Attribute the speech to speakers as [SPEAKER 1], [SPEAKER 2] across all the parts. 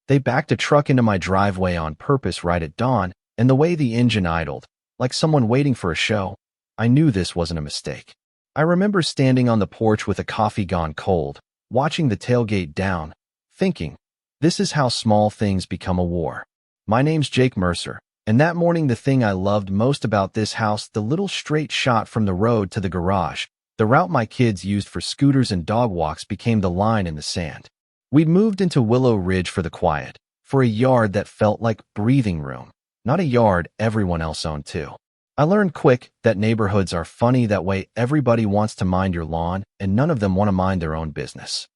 [SPEAKER 1] They backed a truck into my driveway on purpose right at dawn, and the way the engine idled, like someone waiting for a show, I knew this wasn't a mistake. I remember standing on the porch with a coffee gone cold, watching the tailgate down, thinking, this is how small things become a war. My name's Jake Mercer, and that morning the thing I loved most about this house, the little straight shot from the road to the garage, the route my kids used for scooters and dog walks, became the line in the sand. We'd moved into Willow Ridge for the quiet, for a yard that felt like breathing room, not a yard everyone else owned too. I learned quick that neighborhoods are funny that way. Everybody wants to mind your lawn, and none of them want to mind their own business.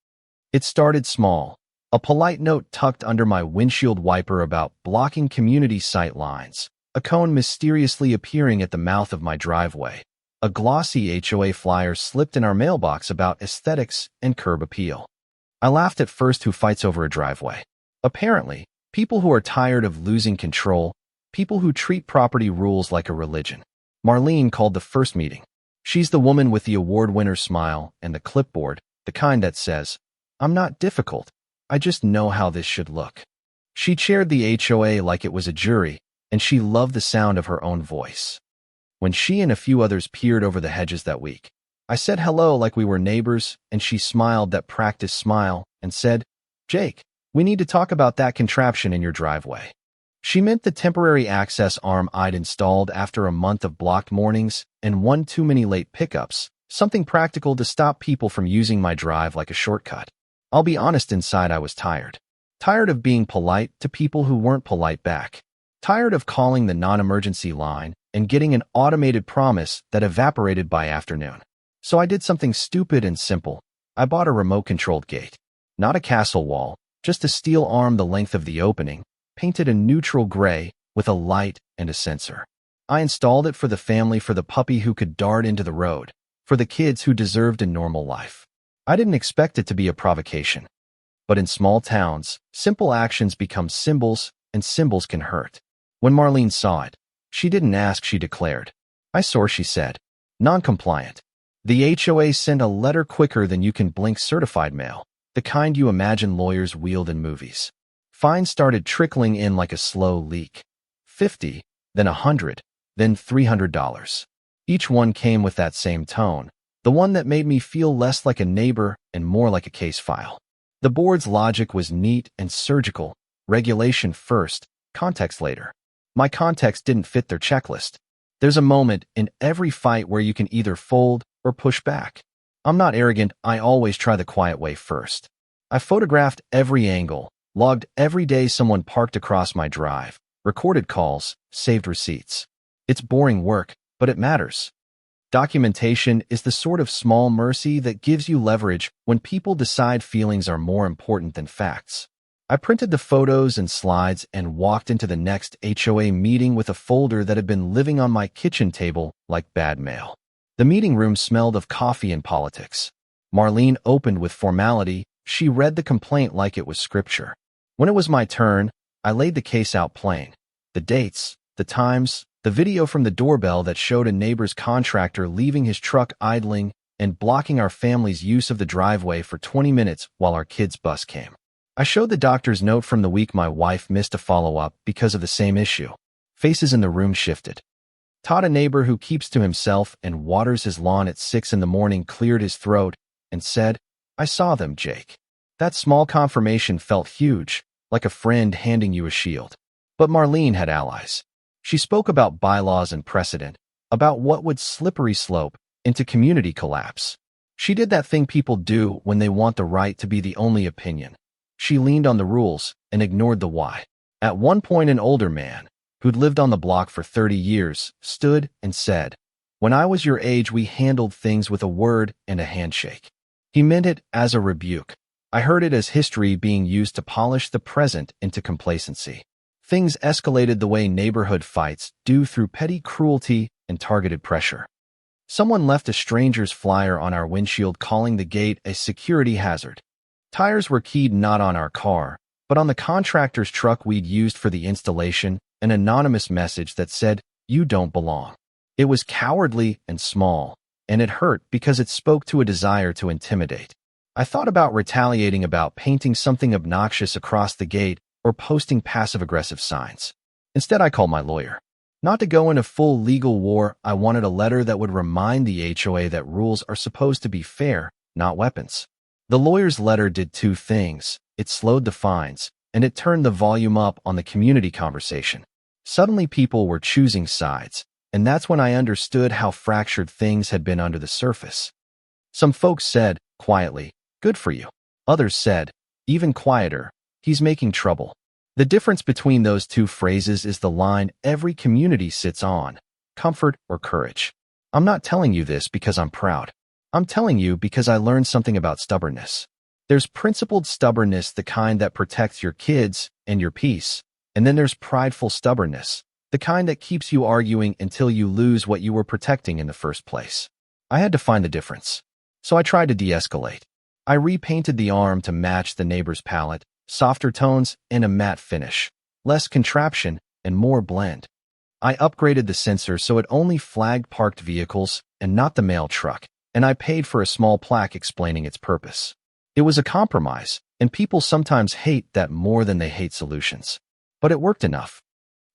[SPEAKER 1] It started small. A polite note tucked under my windshield wiper about blocking community sight lines, a cone mysteriously appearing at the mouth of my driveway, a glossy HOA flyer slipped in our mailbox about aesthetics and curb appeal. I laughed at first. Who fights over a driveway? Apparently, people who are tired of losing control, people who treat property rules like a religion. Marlene called the first meeting. She's the woman with the award-winner smile and the clipboard, the kind that says, "I'm not difficult. I just know how this should look." She chaired the HOA like it was a jury, and she loved the sound of her own voice. When she and a few others peered over the hedges that week, I said hello like we were neighbors, and she smiled that practice smile and said, "Jake, we need to talk about that contraption in your driveway." She meant the temporary access arm I'd installed after a month of blocked mornings and one too many late pickups, something practical to stop people from using my drive like a shortcut. I'll be honest, inside I was tired. Tired of being polite to people who weren't polite back. Tired of calling the non-emergency line and getting an automated promise that evaporated by afternoon. So I did something stupid and simple. I bought a remote-controlled gate. Not a castle wall, just a steel arm the length of the opening, painted a neutral gray with a light and a sensor. I installed it for the family, for the puppy who could dart into the road, for the kids who deserved a normal life. I didn't expect it to be a provocation. But in small towns, simple actions become symbols, and symbols can hurt. When Marlene saw it, she didn't ask, she declared. "I saw," she said. Non-compliant. The HOA sent a letter quicker than you can blink, certified mail, the kind you imagine lawyers wield in movies. Fines started trickling in like a slow leak. 50, then 100, then $300. Each one came with that same tone, the one that made me feel less like a neighbor and more like a case file. The board's logic was neat and surgical. Regulation first, context later. My context didn't fit their checklist. There's a moment in every fight where you can either fold or push back. I'm not arrogant. I always try the quiet way first. I photographed every angle, logged every day someone parked across my drive, recorded calls, saved receipts. It's boring work, but it matters. Documentation is the sort of small mercy that gives you leverage when people decide feelings are more important than facts. I printed the photos and slides and walked into the next HOA meeting with a folder that had been living on my kitchen table like bad mail. The meeting room smelled of coffee and politics. Marlene opened with formality. She read the complaint like it was scripture. When it was my turn, I laid the case out plain. The dates, the times, the video from the doorbell that showed a neighbor's contractor leaving his truck idling and blocking our family's use of the driveway for 20 minutes while our kids' bus came. I showed the doctor's note from the week my wife missed a follow-up because of the same issue. Faces in the room shifted. Todd, a neighbor who keeps to himself and waters his lawn at 6 in the morning, cleared his throat and said, "I saw them, Jake." That small confirmation felt huge, like a friend handing you a shield. But Marlene had allies. She spoke about bylaws and precedent, about what would slippery slope into community collapse. She did that thing people do when they want the right to be the only opinion. She leaned on the rules and ignored the why. At one point, an older man, who'd lived on the block for 30 years, stood and said, "When I was your age, we handled things with a word and a handshake." He meant it as a rebuke. I heard it as history being used to polish the present into complacency. Things escalated the way neighborhood fights do, through petty cruelty and targeted pressure. Someone left a stranger's flyer on our windshield calling the gate a security hazard. Tires were keyed not on our car, but on the contractor's truck we'd used for the installation, an anonymous message that said, "You don't belong." It was cowardly and small, and it hurt because it spoke to a desire to intimidate. I thought about retaliating, about painting something obnoxious across the gate, or posting passive-aggressive signs. Instead, I called my lawyer. Not to go into full legal war, I wanted a letter that would remind the HOA that rules are supposed to be fair, not weapons. The lawyer's letter did two things. It slowed the fines, and it turned the volume up on the community conversation. Suddenly people were choosing sides, and that's when I understood how fractured things had been under the surface. Some folks said, quietly, "Good for you." Others said, even quieter, "He's making trouble." The difference between those two phrases is the line every community sits on: comfort or courage. I'm not telling you this because I'm proud. I'm telling you because I learned something about stubbornness. There's principled stubbornness, the kind that protects your kids and your peace. And then there's prideful stubbornness, the kind that keeps you arguing until you lose what you were protecting in the first place. I had to find the difference. So I tried to de-escalate. I repainted the arm to match the neighbor's palette, softer tones and a matte finish, less contraption and more blend. I upgraded the sensor so it only flagged parked vehicles and not the mail truck, and I paid for a small plaque explaining its purpose. It was a compromise, and people sometimes hate that more than they hate solutions. But it worked enough.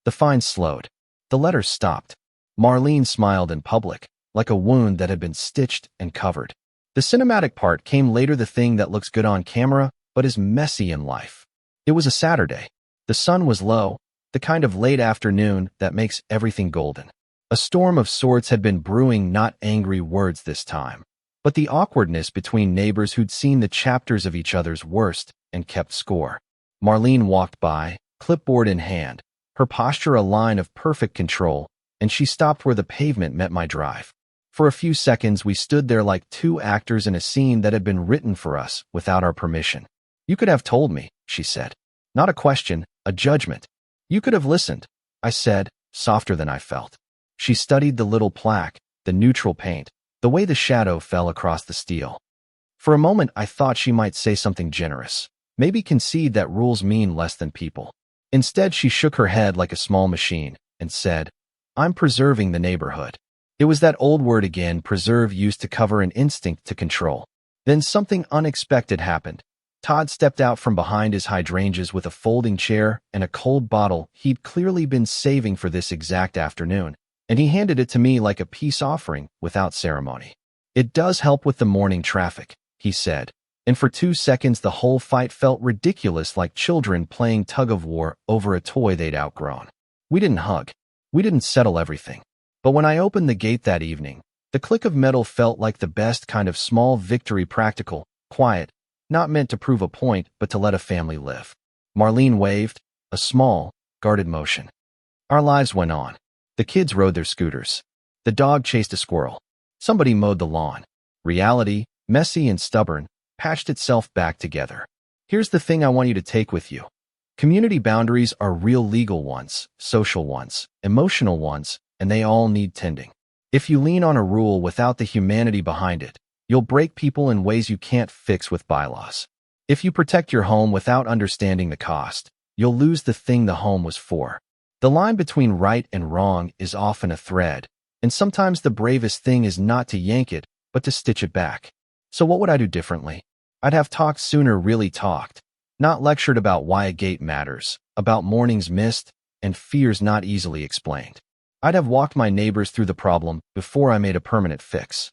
[SPEAKER 1] The fines slowed. The letters stopped. Marlene smiled in public, like a wound that had been stitched and covered. The cinematic part came later, the thing that looks good on camera, but is messy in life. It was a Saturday. The sun was low, the kind of late afternoon that makes everything golden. A storm of sorts had been brewing, not angry words this time, but the awkwardness between neighbors who'd seen the chapters of each other's worst and kept score. Marlene walked by, clipboard in hand, her posture a line of perfect control, and she stopped where the pavement met my drive. For a few seconds, we stood there like two actors in a scene that had been written for us without our permission. "You could have told me," she said. Not a question, a judgment. "You could have listened," I said, softer than I felt. She studied the little plaque, the neutral paint, the way the shadow fell across the steel. For a moment, I thought she might say something generous, maybe concede that rules mean less than people. Instead, she shook her head like a small machine and said, "I'm preserving the neighborhood." It was that old word again, preserve, used to cover an instinct to control. Then something unexpected happened. Todd stepped out from behind his hydrangeas with a folding chair and a cold bottle he'd clearly been saving for this exact afternoon, and he handed it to me like a peace offering without ceremony. "It does help with the morning traffic," he said, and for 2 seconds the whole fight felt ridiculous, like children playing tug-of-war over a toy they'd outgrown. We didn't hug. We didn't settle everything. But when I opened the gate that evening, the click of metal felt like the best kind of small victory, practical, quiet, not meant to prove a point, but to let a family live. Marlene waved, a small, guarded motion. Our lives went on. The kids rode their scooters. The dog chased a squirrel. Somebody mowed the lawn. Reality, messy and stubborn, patched itself back together. Here's the thing I want you to take with you. Community boundaries are real, legal ones, social ones, emotional ones, and they all need tending. If you lean on a rule without the humanity behind it, you'll break people in ways you can't fix with bylaws. If you protect your home without understanding the cost, you'll lose the thing the home was for. The line between right and wrong is often a thread, and sometimes the bravest thing is not to yank it, but to stitch it back. So what would I do differently? I'd have talked sooner, really talked. Not lectured about why a gate matters, about mornings missed, and fears not easily explained. I'd have walked my neighbors through the problem before I made a permanent fix.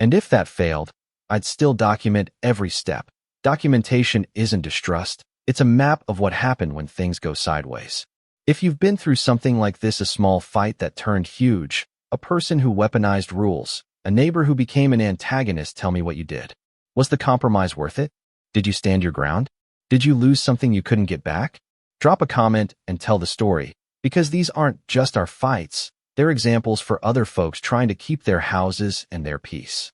[SPEAKER 1] And if that failed, I'd still document every step. Documentation isn't distrust, it's a map of what happened when things go sideways. If you've been through something like this, a small fight that turned huge, a person who weaponized rules, a neighbor who became an antagonist, tell me what you did. Was the compromise worth it? Did you stand your ground? Did you lose something you couldn't get back? Drop a comment and tell the story, because these aren't just our fights, they're examples for other folks trying to keep their houses and their peace.